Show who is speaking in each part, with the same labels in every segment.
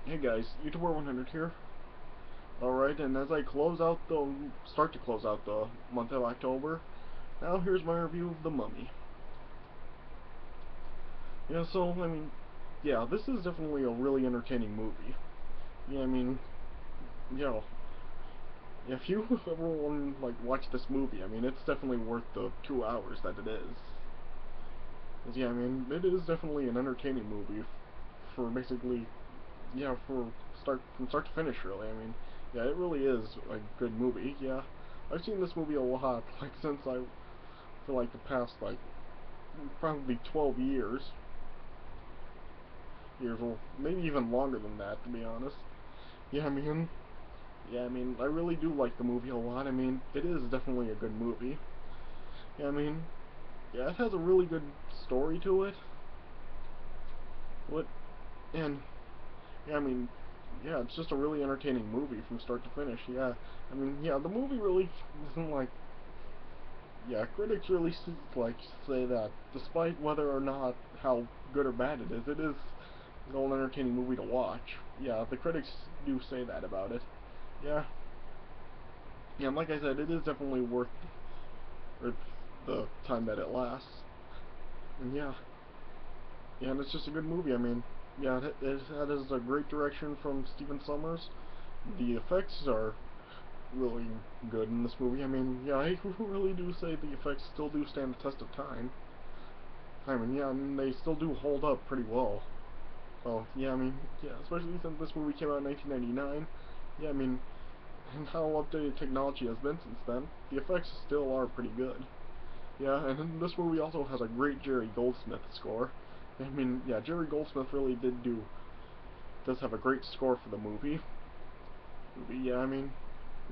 Speaker 1: Hey guys, YouTuber 100 here. Alright, and as I start to close out the month of October, now here's my review of The Mummy. Yeah, this is definitely a really entertaining movie. Yeah, I mean, you know, if you ever want to, watch this movie, I mean, it's definitely worth the 2 hours that it is. 'Cause, yeah, I mean, it is definitely an entertaining movie for basically, yeah, from start to finish, really. I mean, yeah, it really is a good movie. Yeah, I've seen this movie a lot, since for the past probably 12 years, or maybe even longer than that, to be honest. Yeah, I mean, I really do like the movie a lot. I mean, it is definitely a good movie. Yeah, I mean, yeah, it has a really good story to it. What and yeah, I mean, yeah, it's just a really entertaining movie from start to finish. Yeah, I mean, yeah, the movie really isn't yeah, critics really say that despite whether or not how good or bad it is an old entertaining movie to watch. Yeah, the critics do say that about it. Yeah, yeah, and like I said, it is definitely worth the time that it lasts. And yeah, yeah, and it's just a good movie. I mean, yeah, it has a great direction from Stephen Sommers. The effects are really good in this movie. I mean, yeah, I really do say the effects still do stand the test of time. I mean, yeah, and they still do hold up pretty well. So, yeah, I mean, yeah, especially since this movie came out in 1999. Yeah, I mean, and how updated technology has been since then, the effects still are pretty good. Yeah, and this movie also has a great Jerry Goldsmith score. I mean, yeah, Jerry Goldsmith really does have a great score for the movie. Yeah, I mean,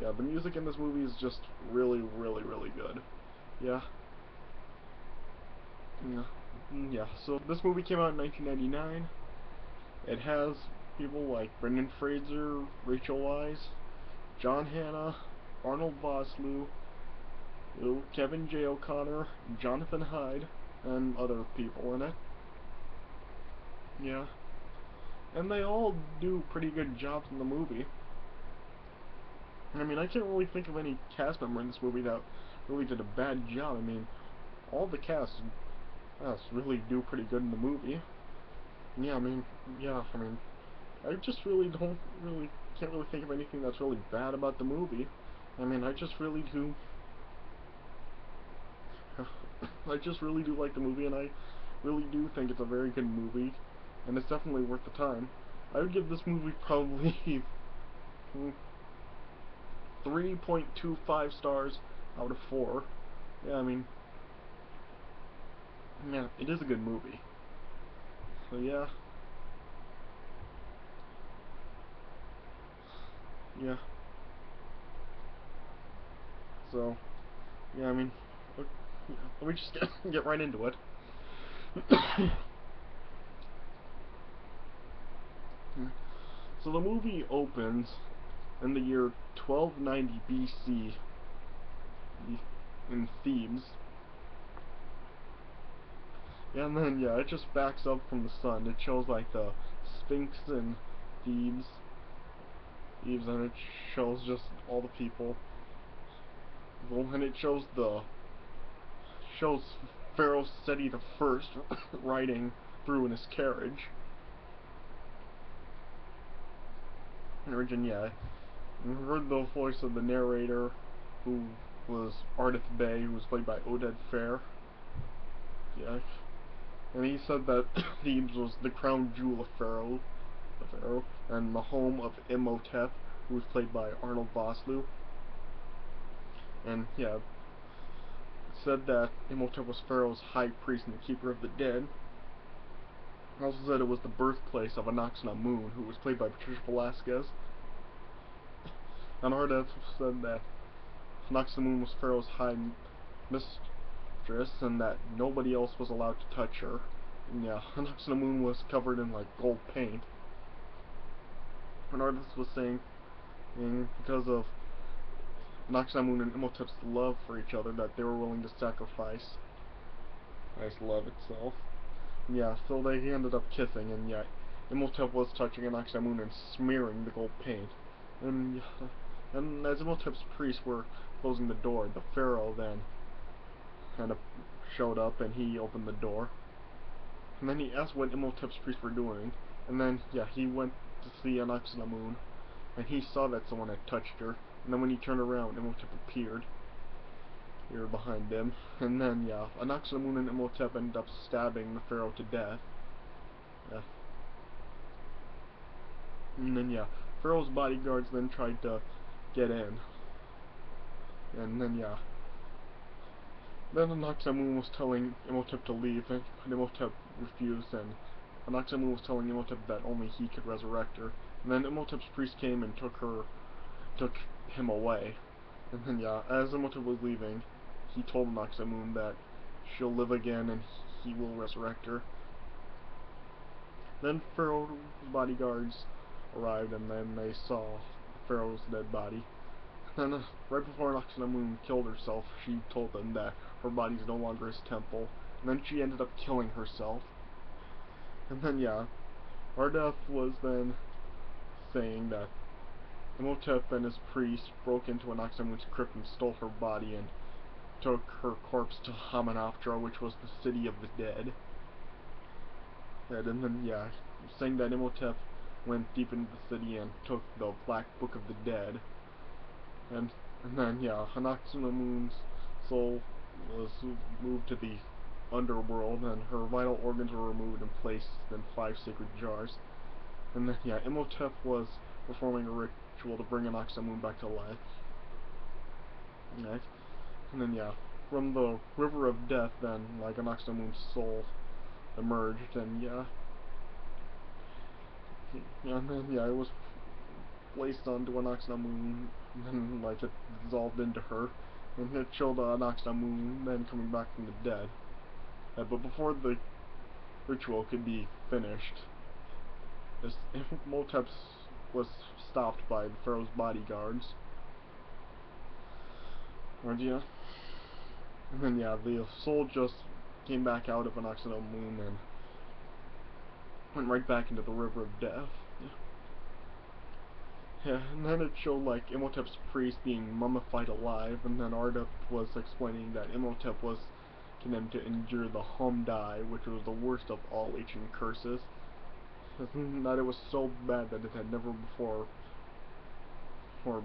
Speaker 1: yeah, the music in this movie is just really, really, really good. Yeah, yeah, yeah. So this movie came out in 1999. It has people like Brendan Fraser, Rachel Weisz, John Hannah, Arnold Vosloo, Kevin J. O'Connor, Jonathan Hyde, and other people in it. Yeah, and they all do pretty good jobs in the movie. I mean, I can't really think of any cast member in this movie that really did a bad job. I mean, all the cast really do pretty good in the movie. Yeah, I mean, yeah, I mean, I just really don't really can't really think of anything that's really bad about the movie. I mean, I just really do. I just really do like the movie, and I really do think it's a very good movie, and it's definitely worth the time. I would give this movie probably 3.25 stars out of 4. Yeah, I mean, yeah, it is a good movie. So yeah, yeah. So yeah, I mean, let me just get right into it. So the movie opens in the year 1290 BC in Thebes. And then, yeah, it just backs up from the sun. It shows, the Sphinx in Thebes. And it shows just all the people. Well, and it shows Pharaoh Seti the First riding through in his carriage. And originally, yeah, you heard the voice of the narrator, who was Ardith Bey, who was played by Oded Fehr. Yeah, and he said that Thebes was the crown jewel of Pharaoh, and the home of Imhotep, who was played by Arnold Vosloo. And yeah, it said that Imhotep was Pharaoh's high priest and the keeper of the dead. It also said it was the birthplace of Anaxna-Moon, who was played by Patricia Velasquez. And Ardeth said that Anaxna-Moon was Pharaoh's high mistress, and that nobody else was allowed to touch her. And yeah, Anaxna-Moon was covered in gold paint. And Ardeth was saying, because of Anaxna-Moon and Imhotep's love for each other, that they were willing to sacrifice love itself. Yeah, so they ended up kissing, and yeah, Imhotep was touching Anaxamun and smearing the gold paint. And, and as Imhotep's priests were closing the door, the pharaoh then kind of showed up and he opened the door. And then he asked what Imhotep's priests were doing. And then, yeah, he went to see Anaxamun, and he saw that someone had touched her. And then when he turned around, Imhotep appeared here behind him. And then, yeah, Anaxamun and Imhotep ended up stabbing the pharaoh to death. Yeah. And then, yeah, Pharaoh's bodyguards then tried to get in. And then, yeah. Then Anaxamun was telling Imhotep to leave, and Imhotep refused, and Anaxamun was telling Imhotep that only he could resurrect her. And then Imhotep's priest came and took him away. And then, yeah, as Imhotep was leaving, he told Anaxamun that she'll live again and he will resurrect her. Then Pharaoh's bodyguards arrived, and then they saw Pharaoh's dead body. Then, right before Anaxamun killed herself, she told them that her body's no longer his temple. And then she ended up killing herself. And then, yeah, Ardeth was then saying that Imhotep and his priest broke into Anaxamun's crypt and stole her body and took her corpse to Hamunaptra, which was the city of the dead. And then, yeah, saying that Imhotep went deep into the city and took the Black Book of the Dead. And then, yeah, Anaxamun's soul was moved to the underworld, and her vital organs were removed and placed in 5 sacred jars. And then, yeah, Imhotep was performing a ritual to bring Anaxamun back to life. Right? And then, yeah, from the river of death, then, like, Anaxamun's soul emerged, and yeah, and then, yeah, it was placed onto Anaxamun, and then, like, it dissolved into her, and it showed Anaxamun then coming back from the dead. But before the ritual could be finished, this Imhotep was stopped by the pharaoh's bodyguards. And yeah, the soul just came back out of Anaxamun and went right back into the river of death. Yeah, and then it showed like Imhotep's priest being mummified alive, and then Ardeth was explaining that Imhotep was condemned to endure the Hom-Dai, which was the worst of all ancient curses. That it was so bad that it had never before it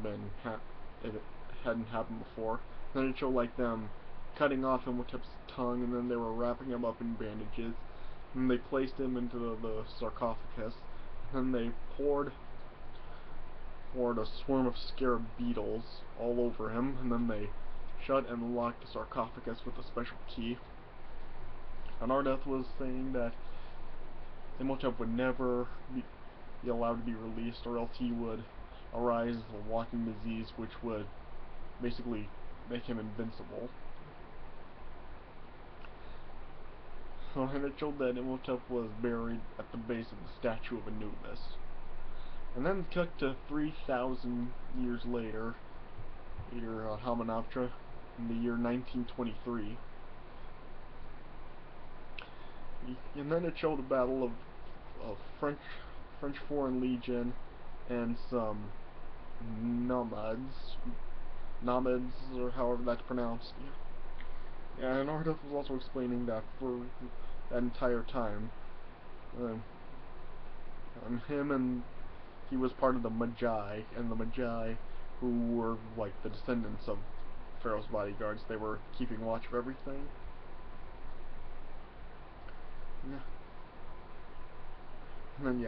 Speaker 1: hadn't happened before. Then it showed like them cutting off Imhotep's tongue, and then they were wrapping him up in bandages, and they placed him into the sarcophagus, and then they poured a swarm of scarab beetles all over him, and then they shut and locked the sarcophagus with a special key. And Ardeth was saying that Imhotep would never be allowed to be released, or else he would arise a walking disease which would basically make him invincible. And it showed that Imhotep was buried at the base of the statue of Anubis. And then cut to 3,000 years later, Hamunaptra, in the year 1923. And then it showed a battle of French Foreign Legion and some nomads, or however that's pronounced. Yeah. And Ardeth was also explaining that for that entire time, he was part of the Magi, and the Magi, who were like the descendants of Pharaoh's bodyguards, they were keeping watch of everything. Yeah. And then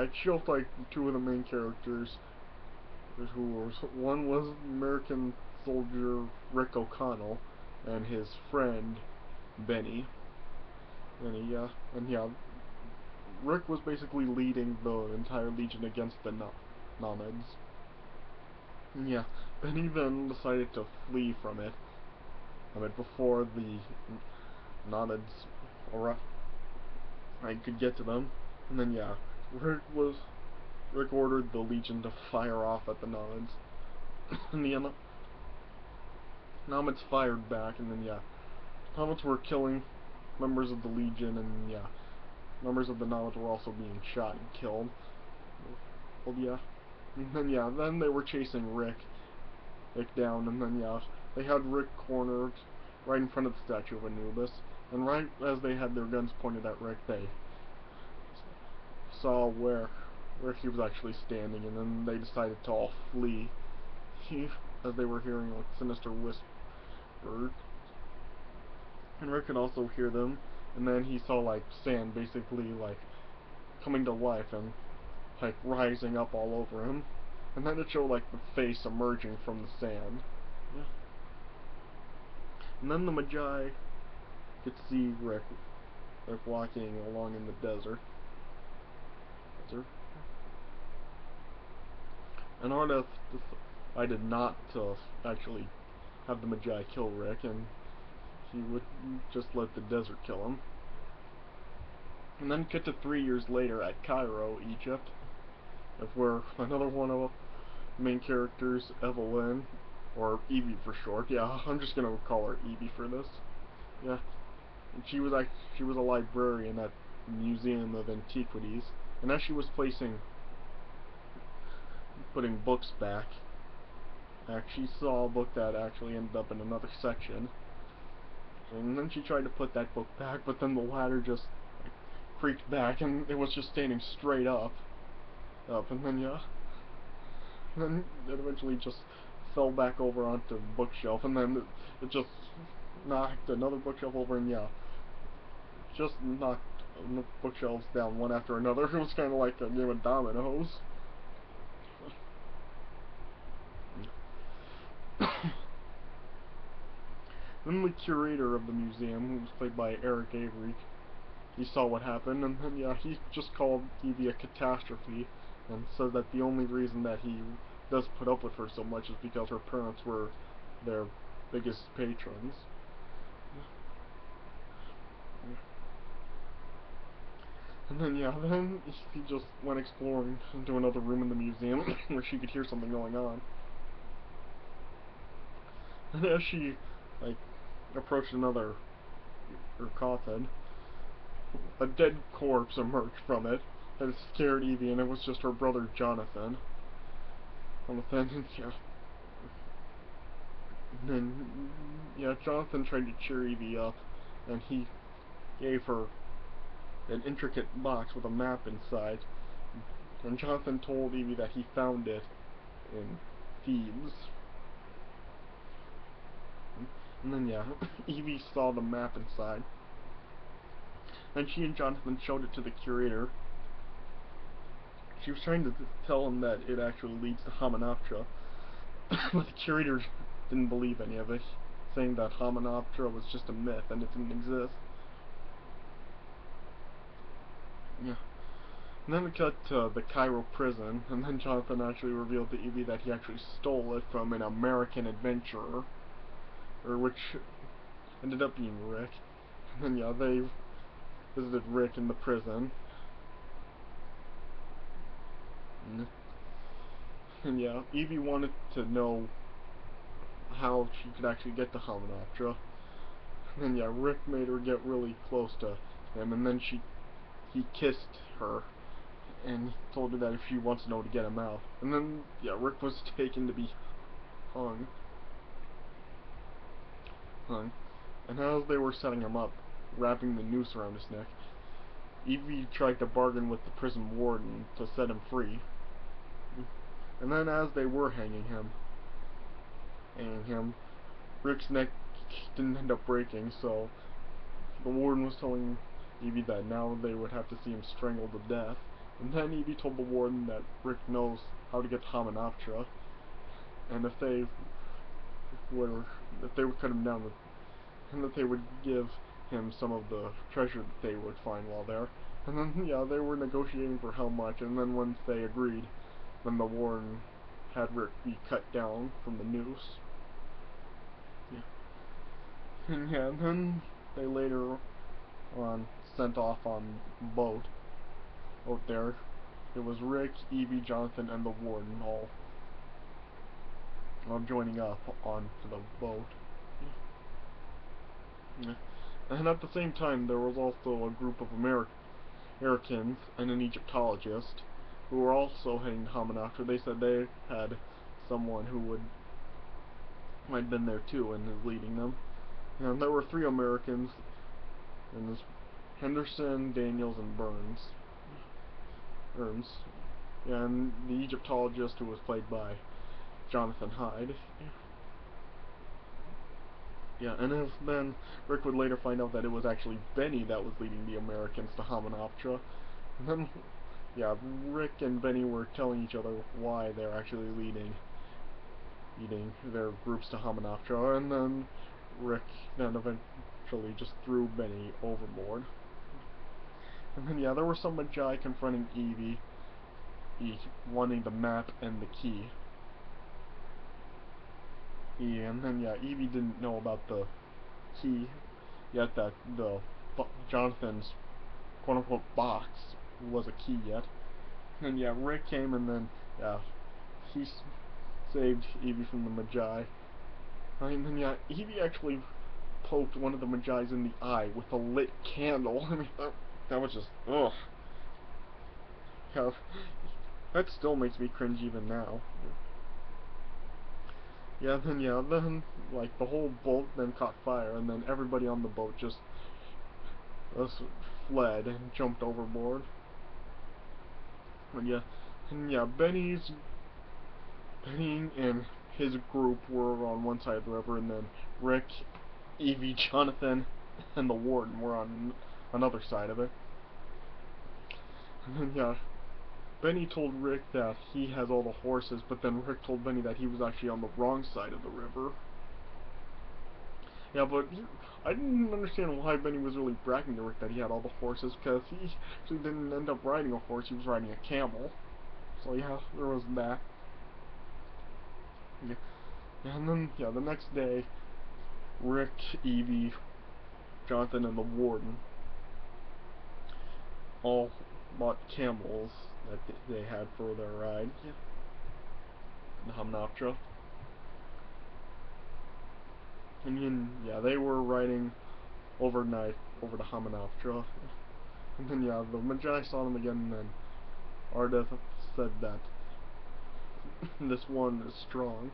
Speaker 1: it showed like 2 of the main characters, one was American soldier Rick O'Connell, and his friend Benny. Rick was basically leading the entire legion against the nomads. And yeah, Benny then decided to flee from it. Before the nomads I could get to them. And then yeah, Rick ordered the legion to fire off at the nomads. And the nomads fired back, and then yeah, nomads were killing members of the Legion and, yeah, members of the Knowledge were also being shot and killed. Well, yeah. And then, yeah, then they were chasing Rick down, and then, yeah, they had Rick cornered right in front of the statue of Anubis, and right as they had their guns pointed at Rick, they saw where he was actually standing, and then they decided to all flee, as they were hearing, like, sinister whispers, and Rick could also hear them, and then he saw, like, sand basically, like, coming to life, and, like, rising up all over him, and then it showed, like, the face emerging from the sand. Yeah. And then the Magi could see Rick walking along in the desert. And Ardeth decided not to actually have the Magi kill Rick, and he would just let the desert kill him. And then cut to 3 years later at Cairo, Egypt, where another one of the main characters, Evelyn, or Evie for short, yeah, I'm just gonna call her Evie for this, yeah, and she was a librarian at the Museum of Antiquities, and as she was putting books back, she saw a book that actually ended up in another section, and then she tried to put that book back, but then the ladder just, like, creaked back, and it was just standing straight up, and then, yeah, and then it eventually just fell back over onto the bookshelf, and then it just knocked another bookshelf over, and, yeah, just knocked bookshelves down one after another. It was kind of like a game of dominoes. Then the curator of the museum, who was played by Eric Avery, he saw what happened, and then, yeah, he just called Evie a catastrophe, and said that the only reason that he does put up with her so much is because her parents were their biggest patrons. And then, yeah, then he just went exploring into another room in the museum where she could hear something going on. And as she, like, approached another coffin, a dead corpse emerged from it, and it scared Evie, and it was just her brother Jonathan. And yeah. And then, yeah, Jonathan tried to cheer Evie up, and he gave her an intricate box with a map inside. And Jonathan told Evie that he found it in Thebes. And then, yeah, Evie saw the map inside. And she and Jonathan showed it to the curator. She was trying to tell him that it actually leads to Hamunaptra, but the curator didn't believe any of it, saying that Hamunaptra was just a myth and it didn't exist. Yeah. And then we cut to the Cairo prison, and then Jonathan actually revealed to Evie that he actually stole it from an American adventurer, which ended up being Rick. And then, yeah, they visited Rick in the prison. And yeah, Evie wanted to know how she could actually get to Hamunaptra. And yeah, Rick made her get really close to him, and then he kissed her, and he told her that if she wants to know to get him out. And then, yeah, Rick was taken to be hung. And as they were setting him up, wrapping the noose around his neck, Evie tried to bargain with the prison warden to set him free. And then as they were hanging him, Rick's neck didn't end up breaking, so the warden was telling Evie that now they would have to see him strangled to death. And then Evie told the warden that Rick knows how to get to Hamunaptra, and if they would cut him down, and that they would give him some of the treasure that they would find while there. And then, yeah, they were negotiating for how much, and then once they agreed, then the warden had Rick be cut down from the noose. Yeah. And yeah, and then they later on sent off on boat out there. It was Rick, Evie, Jonathan, and the warden all joining up onto the boat. Yeah. And at the same time, there was also a group of Americans and an Egyptologist who were also heading to Hamunaptra. They said they had someone who might have been there too and is leading them. And there were three Americans, and there's Henderson, Daniels, and Burns. And the Egyptologist, who was played by Jonathan Hyde. Yeah, and then Rick would later find out that it was actually Benny that was leading the Americans to Hamunaptra. And then, yeah, Rick and Benny were telling each other why they're actually leading their groups to Hamunaptra, and then Rick then eventually just threw Benny overboard. And then, yeah, there were some Magi confronting Evie, wanting the map and the key. Yeah, and then, yeah, Evie didn't know about the key yet, that Jonathan's quote-unquote box was a key yet. And yeah, Rick came, and then, yeah, he saved Evie from the Magi. And then, yeah, Evie actually poked one of the Magi's in the eye with a lit candle. I mean, that was just, ugh. Yeah, that still makes me cringe even now. Yeah, then, like, the whole boat then caught fire, and then everybody on the boat just fled and jumped overboard. And yeah, Benny and his group were on one side of the river, and then Rick, Evie, Jonathan, and the Warden were on another side of it. And then, yeah, Benny told Rick that he has all the horses, but then Rick told Benny that he was actually on the wrong side of the river. Yeah, but I didn't understand why Benny was really bragging to Rick that he had all the horses, because he actually didn't end up riding a horse, he was riding a camel. So yeah, there was that. Yeah. And then, yeah, the next day, Rick, Evie, Jonathan, and the Warden all bought camels that they had for their ride. Yeah. The Hamunaptra. And then, yeah, they were riding overnight over to Hamunaptra. And then, yeah, the Magi saw them again, and then Ardeth said that this one is strong.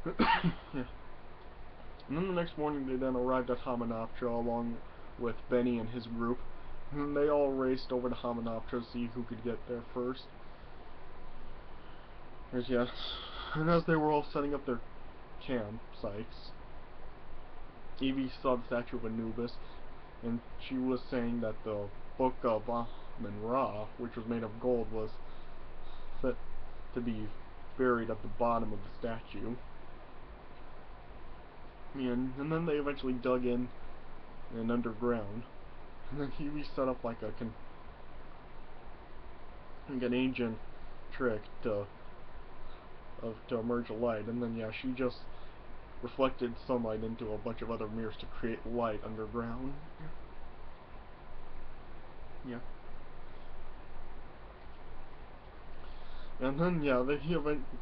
Speaker 1: Yeah. And then the next morning, they then arrived at Hamunaptra along with Benny and his group. And they all raced over to Hamunaptra to see who could get there first. Yeah. And as they were all setting up their campsites, Evie saw the statue of Anubis, and she was saying that the Book of Amun-Ra, which was made of gold, was set to be buried at the bottom of the statue. And then they eventually dug in and underground. And then Evie set up like an ancient trick to emerge a light, and then yeah, she just reflected sunlight into a bunch of other mirrors to create light underground. Yeah. And then yeah,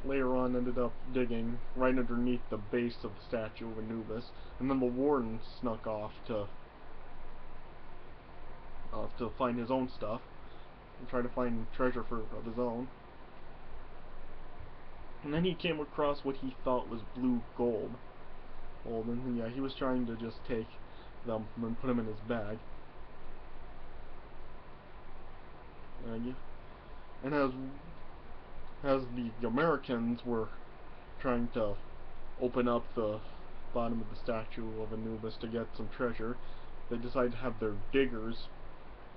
Speaker 1: later on ended up digging right underneath the base of the statue of Anubis, and then the Warden snuck off to find his own stuff and try to find treasure of his own. And then he came across what he thought was blue gold. Well, then yeah, he was trying to just take them and put them in his bag. Yeah. And as the Americans were trying to open up the bottom of the statue of Anubis to get some treasure, they decided to have their diggers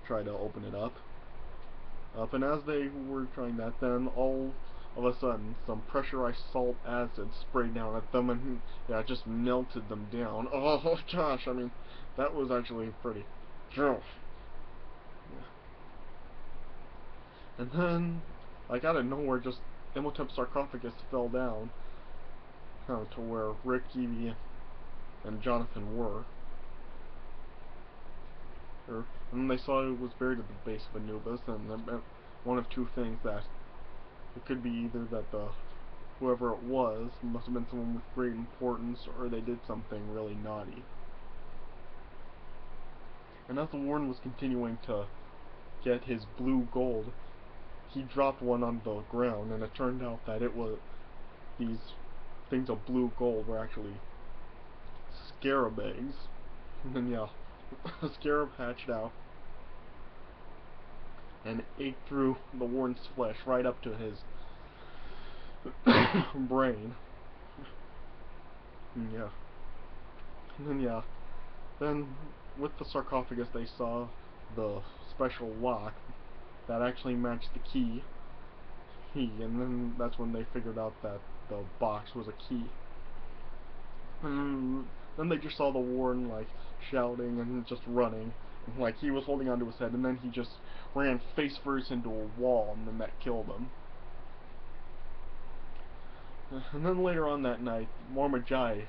Speaker 1: try to open it up. And as they were trying that, then all of a sudden, some pressurized salt acid sprayed down at them, and yeah, it just melted them down. Oh gosh, I mean, that was actually pretty. Yeah. And then, like out of nowhere, just Imhotep's sarcophagus fell down to where Rick, Evie, and Jonathan were. And then they saw it was buried at the base of Anubis, and it meant one of two things: that it could be either that whoever it was must have been someone with great importance, or they did something really naughty. And as the warden was continuing to get his blue gold, he dropped one on the ground, and it turned out that it was these things of blue gold were actually scarab eggs. And then yeah, a scarab hatched out and ate through the warden's flesh right up to his brain. And yeah. And then yeah. Then with the sarcophagus they saw the special lock that actually matched the key. And then that's when they figured out that the box was a key. And then they just saw the warden like shouting and just running. And, like he was holding onto his head, and then he just ran face first into a wall, and then that killed him. And then later on that night, more Magi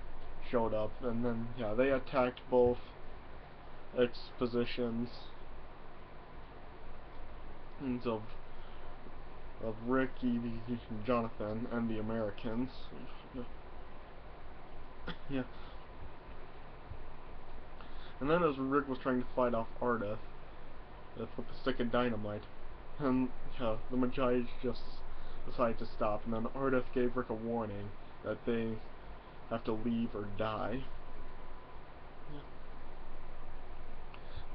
Speaker 1: showed up, and then yeah, they attacked both expositions of Rick, Evie, and Jonathan, and the Americans. Yeah. And then as Rick was trying to fight off Ardeth with the stick of dynamite, and yeah, the Magi just decided to stop, and then Ardeth gave Rick a warning that they have to leave or die. Yeah.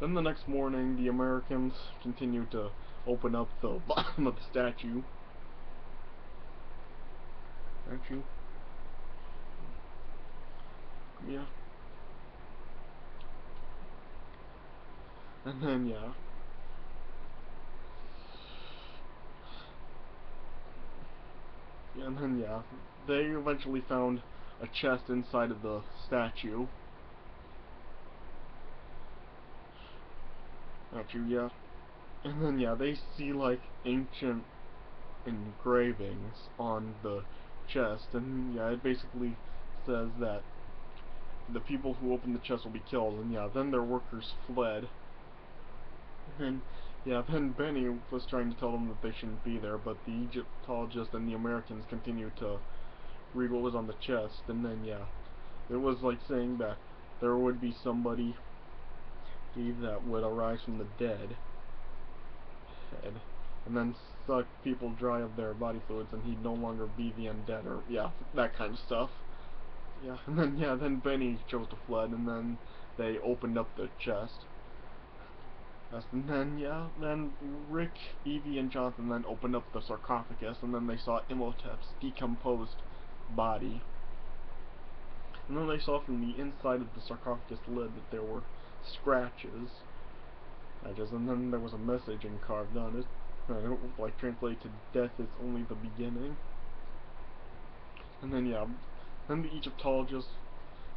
Speaker 1: Then the next morning, the Americans continued to open up the bottom of the statue. Yeah. And then, yeah. And then, yeah. They eventually found a chest inside of the statue. Yeah. And then, yeah, they see, like, ancient engravings on the chest. And, yeah, it basically says that the people who opened the chest will be killed. And, yeah, then their workers fled. And yeah, then Benny was trying to tell them that they shouldn't be there, but the Egyptologist and the Americans continued to read what was on the chest, and then yeah, it was like saying that there would be somebody that would arise from the dead, and then suck people dry of their body fluids, and he'd no longer be the undead, or yeah, that kind of stuff. Yeah, and then yeah, then Benny chose to fled, and then they opened up the chest. And then, yeah, then Rick, Evie, and Jonathan then opened up the sarcophagus, and then they saw Imhotep's decomposed body. And then they saw from the inside of the sarcophagus lid that there were scratches. And then there was a message carved on it. And it would, like, translate to death is only the beginning. And then, yeah, then the Egyptologists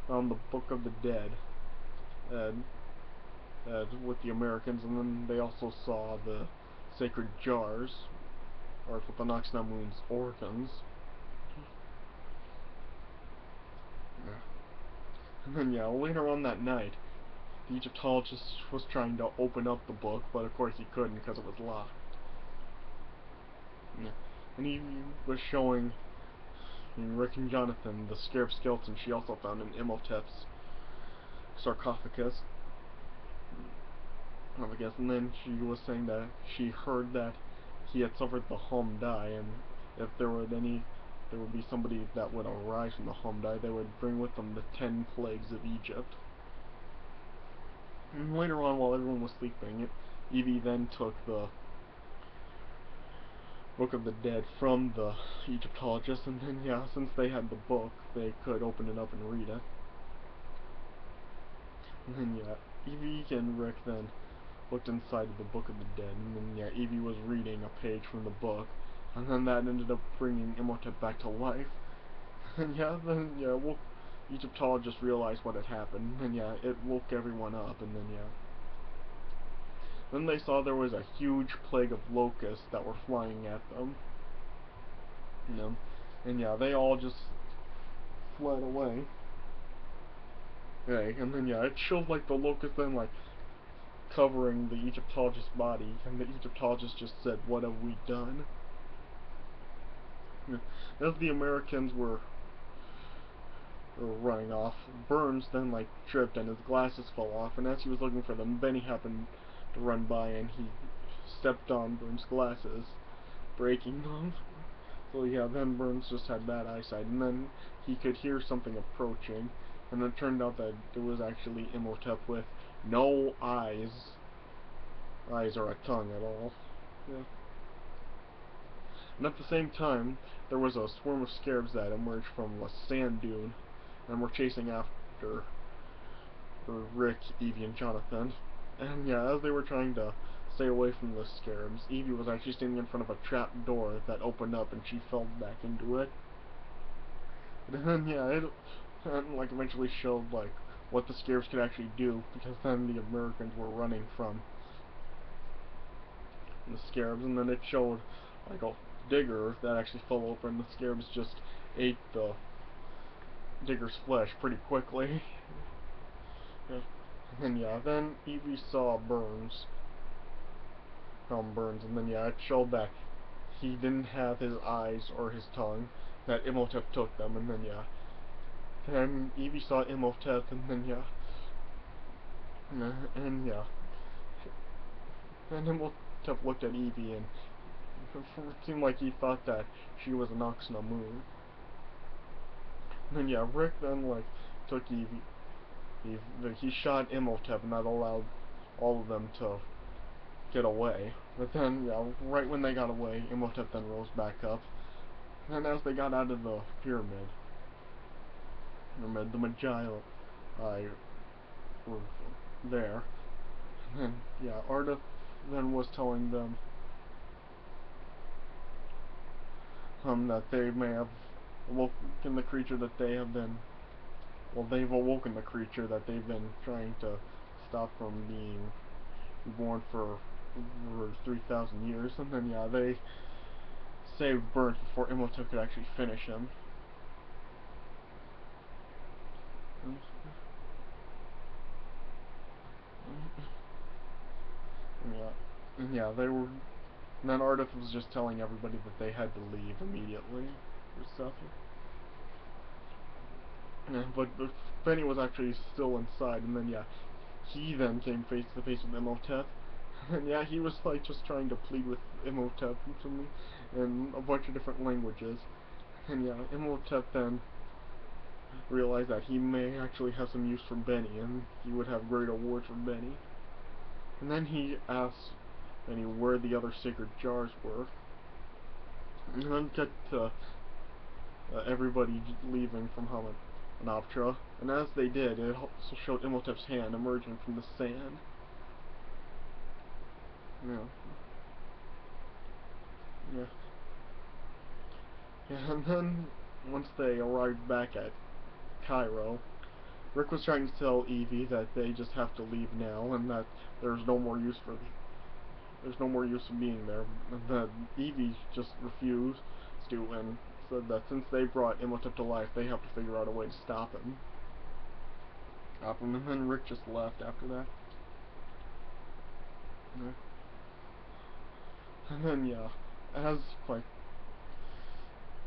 Speaker 1: found the Book of the Dead. And with the Americans, and then they also saw the sacred jars, or with the Noxnamun's organs. Yeah. And then yeah, later on that night, the Egyptologist was trying to open up the book, but of course he couldn't because it was locked. Yeah. And he was showing Rick and Jonathan the scarab skeleton she also found in Imhotep's sarcophagus. And then she was saying that she heard that he had suffered the Hamdai, and if there would be somebody that would arise from the Hamdai, they would bring with them the 10 plagues of Egypt. And later on, while everyone was sleeping, Evie then took the Book of the Dead from the Egyptologist, and then yeah, since they had the book, they could open it up and read it. And then yeah, Evie and Rick then looked inside of the Book of the Dead, and then yeah, Evie was reading a page from the book, and then that ended up bringing Imhotep back to life. And yeah, then yeah, Egyptologists realized what had happened, and yeah, it woke everyone up, and then yeah. Then they saw there was a huge plague of locusts that were flying at them. You know, and yeah, they all just fled away. Okay, and then yeah, it showed like the locusts then like covering the Egyptologist's body, and the Egyptologist just said, "What have we done?" As the Americans were or running off. Burns then like tripped and his glasses fell off, and as he was looking for them, Benny happened to run by and he stepped on Burns' glasses, breaking them. So yeah, then Burns just had bad eyesight, and then he could hear something approaching, and it turned out that it was actually Imhotep with no eyes or a tongue at all. Yeah. And at the same time, there was a swarm of scarabs that emerged from a sand dune, and were chasing after Rick, Evie, and Jonathan. And yeah, as they were trying to stay away from the scarabs, Evie was actually standing in front of a trap door that opened up, and she fell back into it. But then yeah, it like eventually showed like what the scarabs could actually do, because then the Americans were running from the scarabs, and then it showed like a digger that actually fell over, and the scarabs just ate the digger's flesh pretty quickly. Yeah. And yeah, then Evie saw Burns, and then yeah, it showed that he didn't have his eyes or his tongue, that Imhotep took them, and then yeah, then Evie saw Imhotep, and then yeah, and yeah, and Imhotep looked at Evie, and it seemed like he thought that she was an Oxnamu. And then yeah, Rick then like took Evie. He shot Imhotep, and that allowed all of them to get away. But then, yeah, right when they got away, Imhotep then rose back up. And as they got out of the pyramid, the Magi were there. And yeah, Ardith then was telling them that they may have awoken the creature that they have been. Well, they've awoken the creature that they've been trying to stop from being born for 3,000 years. And then yeah, they saved Burns before Imhotep could actually finish him. Yeah, yeah, they were. And then Ardith was just telling everybody that they had to leave immediately or stuff. Yeah, but Benny was actually still inside, and then yeah, he then came face to face with Imhotep. And yeah, he was like just trying to plead with Imhotep to me in a bunch of different languages. And yeah, Imhotep then realized that he may actually have some use for Benny, and he would have great awards for Benny. And then he asked Benny where the other sacred jars were. And then cut to everybody leaving from Hamunaptra. And as they did, it also showed Imhotep's hand emerging from the sand. Yeah. Yeah. Yeah, and then, once they arrived back at Cairo, Rick was trying to tell Evie that they just have to leave now, and that there's no more use of being there. And that Evie just refused to, and said that since they brought Imhotep to life, they have to figure out a way to stop him. And then Rick just left after that. Yeah. And then yeah, as like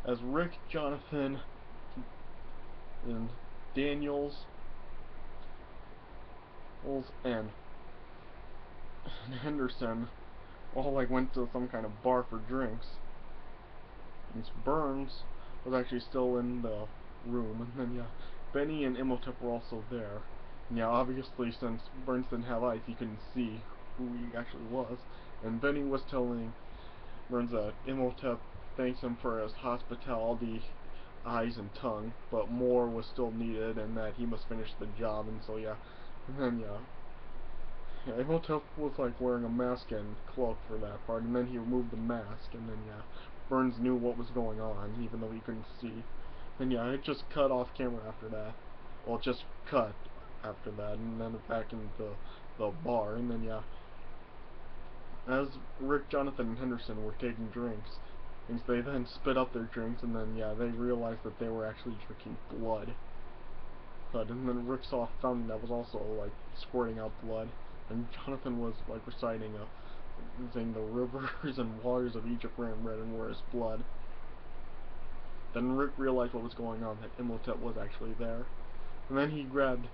Speaker 1: as Rick, Jonathan, and Daniels, and Henderson all like went to some kind of bar for drinks. And Burns was actually still in the room, and then yeah, Benny and Imhotep were also there. And yeah, obviously since Burns didn't have eyes, he couldn't see who he actually was. And Benny was telling Burns that Imhotep thanks him for his hospitality, eyes, and tongue, but more was still needed, and that he must finish the job. And so yeah, and then yeah, Imhotep was like wearing a mask and cloak for that part, and then he removed the mask, and then yeah, Burns knew what was going on, even though he couldn't see. And yeah, it just cut off camera after that. Well, it just cut after that, and then back into the bar, and then yeah, as Rick, Jonathan, and Henderson were taking drinks, they then spit up their drinks, and then yeah, they realized that they were actually drinking blood. And then Rick saw a fountain that was also like squirting out blood, and Jonathan was like reciting saying the rivers and waters of Egypt ran red and were as blood. Then Rick realized what was going on, that Imhotep was actually there. And then he grabbed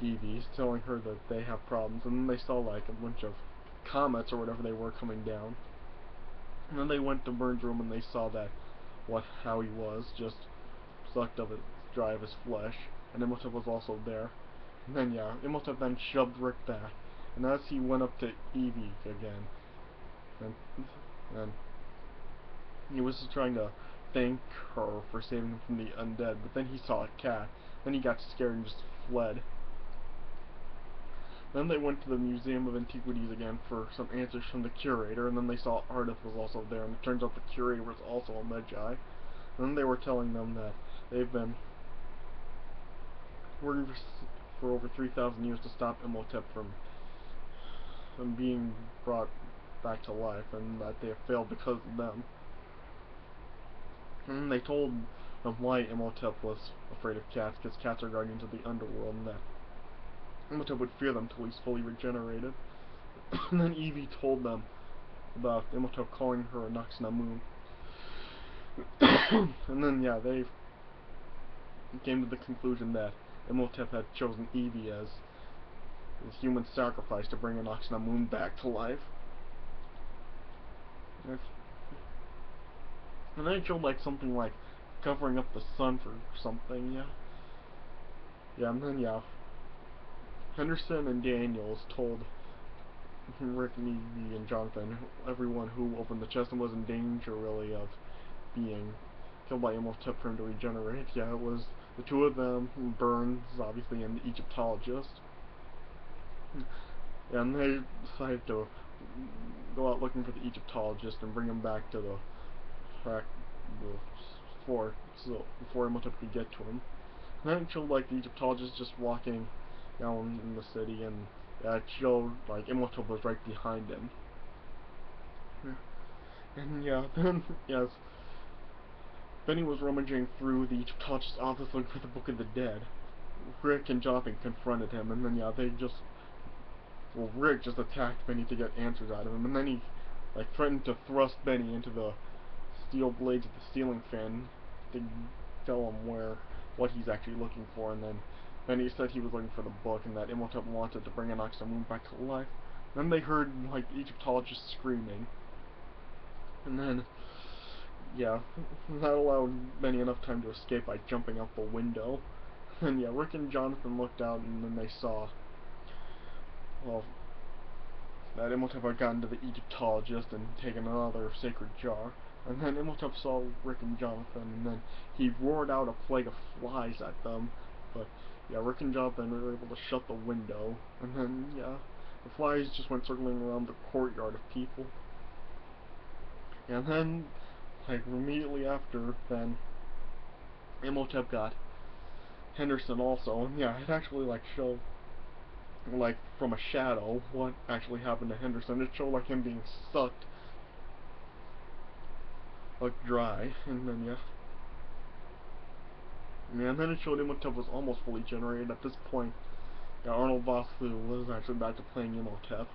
Speaker 1: Evie, telling her that they have problems, and then they saw like a bunch of comets or whatever they were coming down. And then they went to Burns' room and they saw that how he was, just sucked up as dry of his flesh, and Imhotep was also there. And then yeah, Imhotep then shoved Rick back, and as he went up to Evie again, and he was trying to thank her for saving him from the undead, but then he saw a cat. Then he got scared and just fled. Then they went to the Museum of Antiquities again for some answers from the curator, and then they saw Ardith was also there, and it turns out the curator was also a Medjai. And then they were telling them that they've been working for over 3,000 years to stop Imhotep from being brought back to life, and that they have failed because of them. And they told them why Imhotep was afraid of cats, because cats are guardians of the underworld, and that Imhotep would fear them till he's fully regenerated. And then Evie told them about Imhotep calling her a Naxnamun. And then, yeah, they came to the conclusion that Imhotep had chosen Evie as his human sacrifice to bring Naxnamun back to life. And then it showed like something like covering up the sun for something, yeah. Yeah, and then, yeah, Henderson and Daniels told Rick and Evie and Jonathan, everyone who opened the chest and was in danger, really, of being killed by Imhotep for him to regenerate. Yeah, it was the two of them, Burns, obviously, and the Egyptologist. And they decided to go out looking for the Egyptologist and bring him back to the fort, so before Imhotep could get to him. And then it showed like the Egyptologist just walking down in the city, and it showed like Imhotep was right behind him. And yeah, then yes, Benny was rummaging through the Egyptologist's office looking for the Book of the Dead. Rick and Jonathan confronted him, and then yeah, Rick just attacked Benny to get answers out of him, and then he like threatened to thrust Benny into the steel blades of the ceiling fan to tell him what he's actually looking for, and then Benny said he was looking for the book and that Imhotep wanted to bring Naxnamun back to life. Then they heard like the Egyptologist screaming, and then yeah, that allowed Benny enough time to escape by jumping out the window. And yeah, Rick and Jonathan looked out, and then they saw, well, that Imhotep had gotten to the Egyptologist and taken another sacred jar. And then Imhotep saw Rick and Jonathan, and then he roared out a plague of flies at them. But yeah, Rick and Jonathan were able to shut the window, and then yeah, the flies just went circling around the courtyard of people. And then, like immediately after, then Imhotep got Henderson also, and yeah, it actually like showed like from a shadow what actually happened to Henderson. It showed like him being sucked like dry, and then yeah, and then it showed Imhotep was almost fully generated. At this point, yeah, Arnold Vosloo was actually back to playing Imhotep.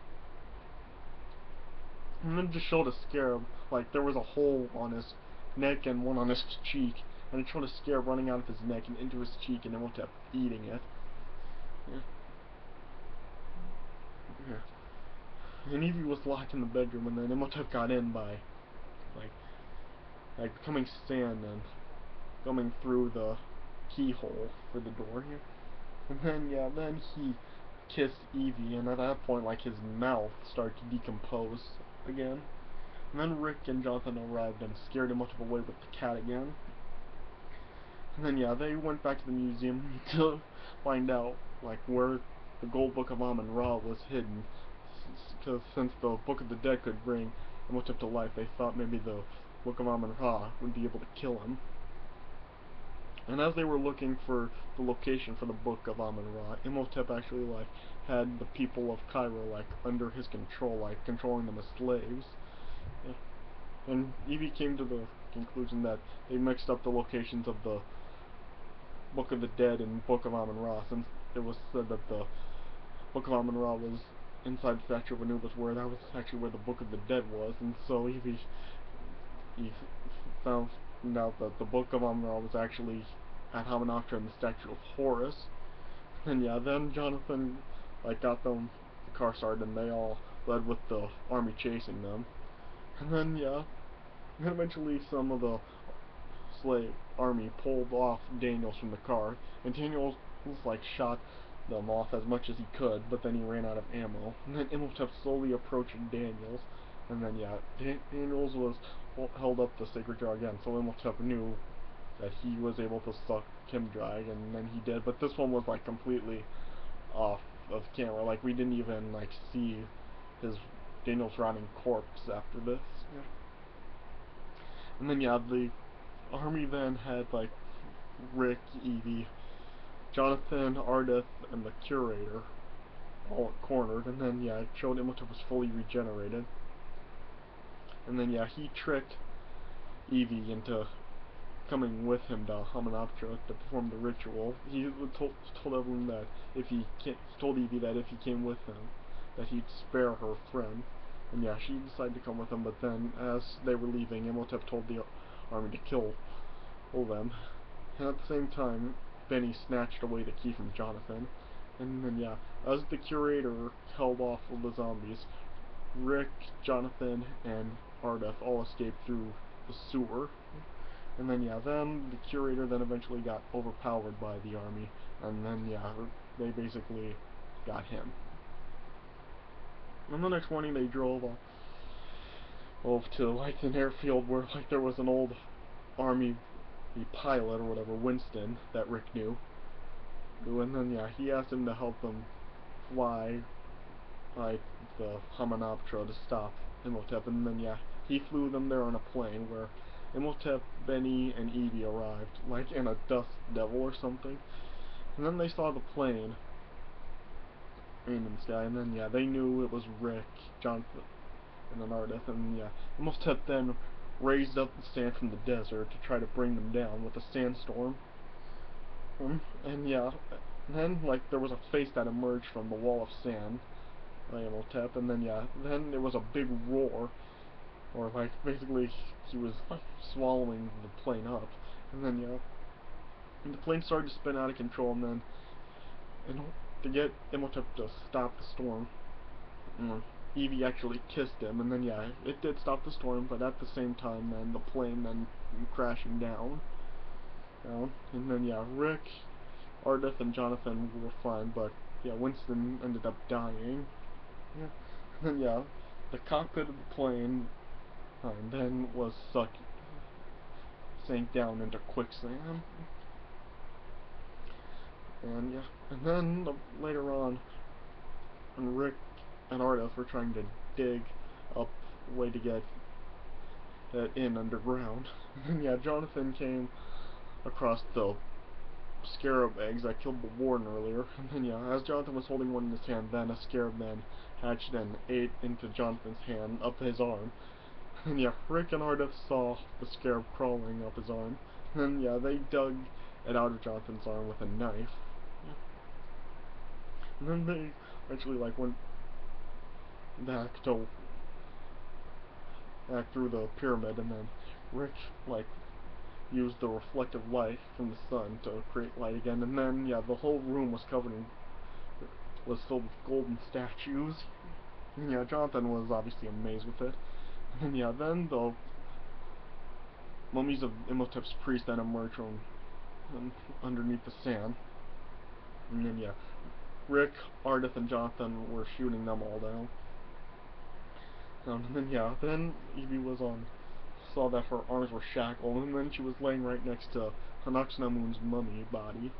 Speaker 1: And then it just showed a scarab, like there was a hole on his neck and one on his cheek, and it showed a scarab running out of his neck and into his cheek, and Imhotep eating it. Yeah. Yeah. And Evie was locked in the bedroom, and then Imhotep got in by like becoming sand and coming through the keyhole for the door here. And then yeah, then he kissed Evie, and at that point like his mouth started to decompose again. And then Rick and Jonathan arrived and scared Imhotep away with the cat again. And then yeah, they went back to the museum to find out like where the gold book of Amun-Ra was hidden. Because since the Book of the Dead could bring Imhotep to life, they thought maybe the Book of Amun-Ra would be able to kill him. And as they were looking for the location for the Book of Amun-Ra, Imhotep actually like had the people of Cairo like under his control, like controlling them as slaves. Yeah. And Evie came to the conclusion that they mixed up the locations of the Book of the Dead and Book of Amun-Ra, since it was said that the Book of Amun-Ra was inside the statue of Anubis, where that was actually where the Book of the Dead was, and so Evie found out that the Book of Amun-Ra was actually at Hamunaptra in the statue of Horus. And yeah, then Jonathan got them the car started, and they all led with the army chasing them. And then yeah, and eventually some of the slave army pulled off Daniels from the car, and Daniels shot them off as much as he could, but then he ran out of ammo. And then Imhotep slowly approached Daniels, and then yeah, Daniels was held up the sacred jar again, so Imhotep knew that he was able to suck him dry, and then he did. But this one was completely off of camera. We didn't even see his Daniel's rotting corpse after this. Yeah. And then yeah, the army then had Rick, Evie, Jonathan, Ardeth, and the curator all cornered, and then yeah, it showed Imhotep was fully regenerated. And then yeah, he tricked Evie into coming with him to Hamunaptra to perform the ritual. He told everyone that if he told Evie that if he came with him, that he'd spare her friend. And yeah, she decided to come with him, but then as they were leaving, Imhotep told the army to kill them. And at the same time, Benny snatched away the key from Jonathan. And then yeah, as the curator held off of the zombies, Rick, Jonathan, and Ardeth all escaped through the sewer. And then yeah, then the curator then eventually got overpowered by the army, and then yeah, they basically got him. And the next morning they drove off to an airfield where there was an old army pilot or whatever, Winston, that Rick knew. And then yeah, he asked him to help them fly the Hamunaptra to stop Imhotep, and then yeah, he flew them there on a plane where Imhotep, Benny, and Evie arrived, in a dust devil or something. And then they saw the plane in the sky, and then yeah, they knew it was Rick, Jonathan, and then Ardeth, and yeah, Imhotep then raised up the sand from the desert to try to bring them down with a sandstorm. And yeah, then there was a face that emerged from the wall of sand by Imhotep, and then yeah, then there was a big roar, or basically he was swallowing the plane up, and then yeah, and the plane started to spin out of control, and then to get Imhotep to stop the storm, Evie actually kissed him, and then yeah, it did stop the storm, but at the same time then the plane then crashing down, and then yeah, Rick, Ardeth, and Jonathan were fine, but yeah, Winston ended up dying. Yeah. And then yeah, the cockpit of the plane then sank down into quicksand. And yeah, and then later on, when Rick and Ardeth were trying to dig up a way to get that in underground, and yeah, Jonathan came across the scarab eggs that killed the warden earlier, and then yeah, as Jonathan was holding one in his hand, then a scarab then hatched and ate into Jonathan's hand up his arm. And yeah, Rick and Ardeth saw the scarab crawling up his arm, and then yeah, they dug it out of Jonathan's arm with a knife. And then they actually went back through the pyramid, and then Rick used the reflective light from the sun to create light again, and then yeah, the whole room was filled with golden statues. And yeah, Jonathan was obviously amazed with it. And yeah, then the mummies of Imhotep's priests then emerged from underneath the sand. And then yeah, Rick, Ardeth, and Jonathan were shooting them all down. And then yeah, then Evie saw that her arms were shackled, and then she was laying right next to Anck-su-namun's mummy body.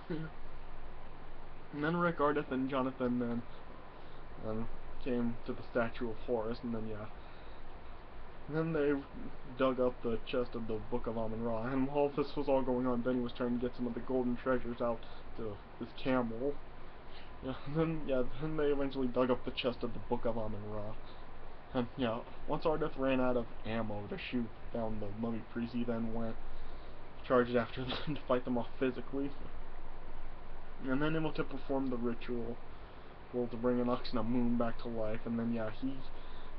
Speaker 1: And then Rick, Ardeth, and Jonathan then came to the statue of Horus, and then yeah, and then they dug up the chest of the Book of Amun-Ra, and while this was all going on, Benny was trying to get some of the golden treasures out to his camel. Yeah, then they eventually dug up the chest of the Book of Amun-Ra. And yeah, once Ardeth ran out of ammo to shoot down the mummy priest, he then charged after them to fight them off physically. And then Imhotep performed the ritual to bring Anck-su-namun back to life, and then yeah, he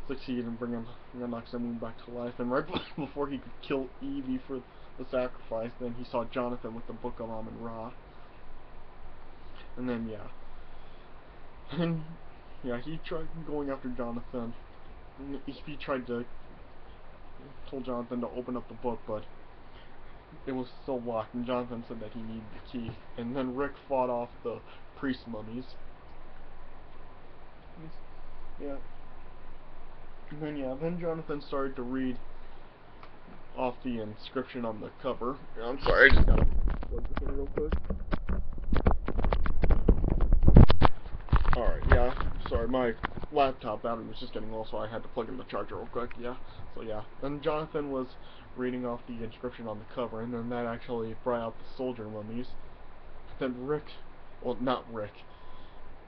Speaker 1: succeed in bringing Anck-su-moon back to life. And right before he could kill Evie for the sacrifice, then he saw Jonathan with the Book of Amun-Ra. And then and he tried going after Jonathan. And he tried to told Jonathan to open up the book, but it was still locked, and Jonathan said that he needed the key. And then Rick fought off the priest mummies. Yeah. And then Jonathan started to read off the inscription on the cover. I'm sorry, I just gotta plug this in real quick. Alright, sorry, my laptop battery was just getting low, so I had to plug in the charger real quick, Then Jonathan was reading off the inscription on the cover, and then that actually brought out the soldier mummies. Then not Rick,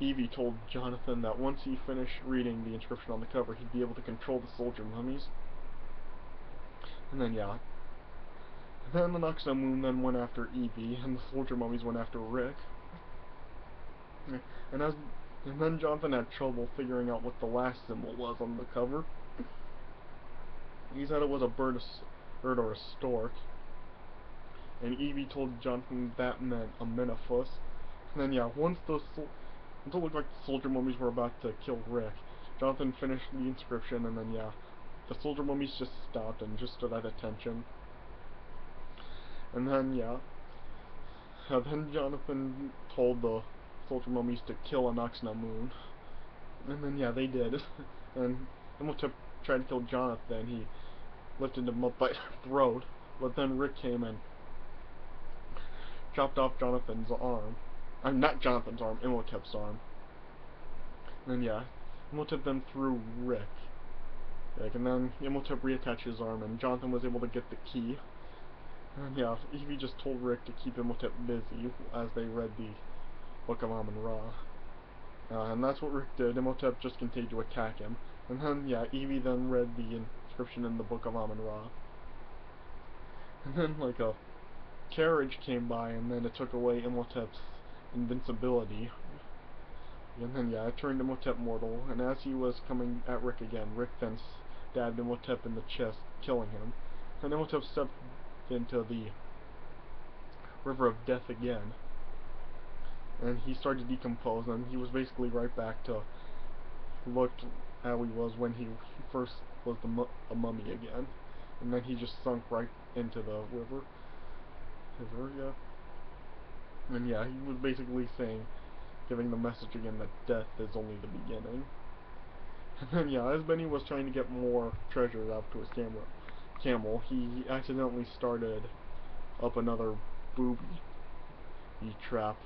Speaker 1: Evie told Jonathan that once he finished reading the inscription on the cover, he'd be able to control the soldier mummies. And then the Anck-su-moon then went after Evie, and the soldier mummies went after Rick. And then Jonathan had trouble figuring out what the last symbol was on the cover. He said it was a bird or a stork. And Evie told Jonathan that meant a Menaphus. And then once once it looked like the soldier mummies were about to kill Rick, Jonathan finished the inscription, and then the soldier mummies just stopped and just stood at attention. And then then Jonathan told the soldier mummies to kill Anck-su-moon. And then they did. And Imhotep tried to kill Jonathan. He lifted him up by the throat, but then Rick came and chopped off Jonathan's arm. Not Jonathan's arm, Imhotep's arm. And then Imhotep then threw Rick. And then Imhotep reattached his arm, and Jonathan was able to get the key. And Evie just told Rick to keep Imhotep busy as they read the Book of Amun-Ra. And that's what Rick did. Imhotep just continued to attack him. And then, Evie then read the inscription in the Book of Amun-Ra. And then, like, a carriage came by, and then it took away Imhotep's invincibility. And then, it turned Imhotep mortal. And as he was coming at Rick again, Rick then stabbed Imhotep in the chest, killing him. And Imhotep stepped into the River of Death again. And he started to decompose, and he was basically right back to looked how he was when he first was a mummy again. And then he just sunk right into the river. And he was basically giving the message again that death is only the beginning. And then as Benny was trying to get more treasures out to his camel, he accidentally started up another booby trap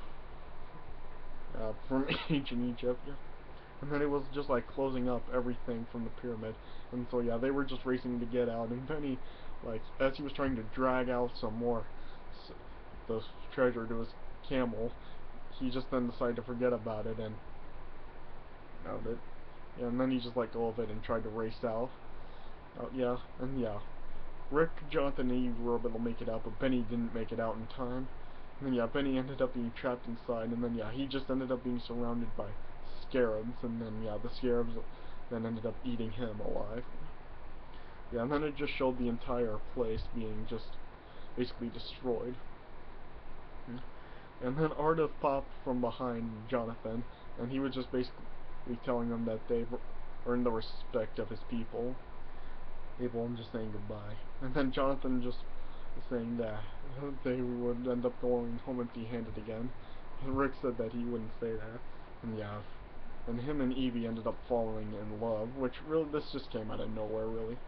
Speaker 1: from ancient Egypt. And then it was just like closing up everything from the pyramid. And so they were just racing to get out. And Benny, like, as he was trying to drag out some more the treasure to his camel, he just then decided to forget about it and found it. And then he just let go of it and tried to race out. Rick, Jonathan, and Eve were able to make it out, but Benny didn't make it out in time. And then Benny ended up being trapped inside, and then he just ended up being surrounded by scarabs, and then the scarabs then ended up eating him alive. And then it just showed the entire place being just basically destroyed. And then Ardith popped from behind Jonathan, and he was just basically telling them that they've earned the respect of his people. Abel and just saying goodbye. And then Jonathan just saying that they would end up going home empty-handed again. And Rick said that he wouldn't say that. And him and Evie ended up falling in love, which really, this just came out of nowhere, really.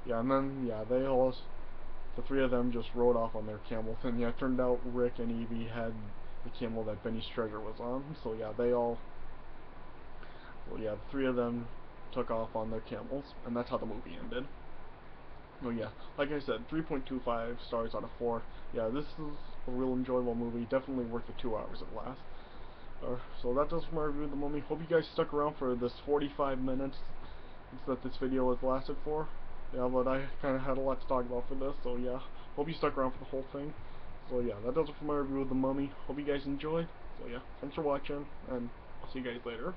Speaker 1: And then, the three of them just rode off on their camels, and it turned out Rick and Evie had the camel that Benny's treasure was on, so the three of them took off on their camels, and that's how the movie ended. Like I said, 3.25 stars out of 4. This is a real enjoyable movie, definitely worth the 2 hours it lasts. So that does for my review of The Mummy. Hope you guys stuck around for this 45 minutes that this video has lasted for. But I kind of had a lot to talk about for this, so hope you stuck around for the whole thing. So that does it for my review of The Mummy. Hope you guys enjoyed. So thanks for watching, and I'll see you guys later.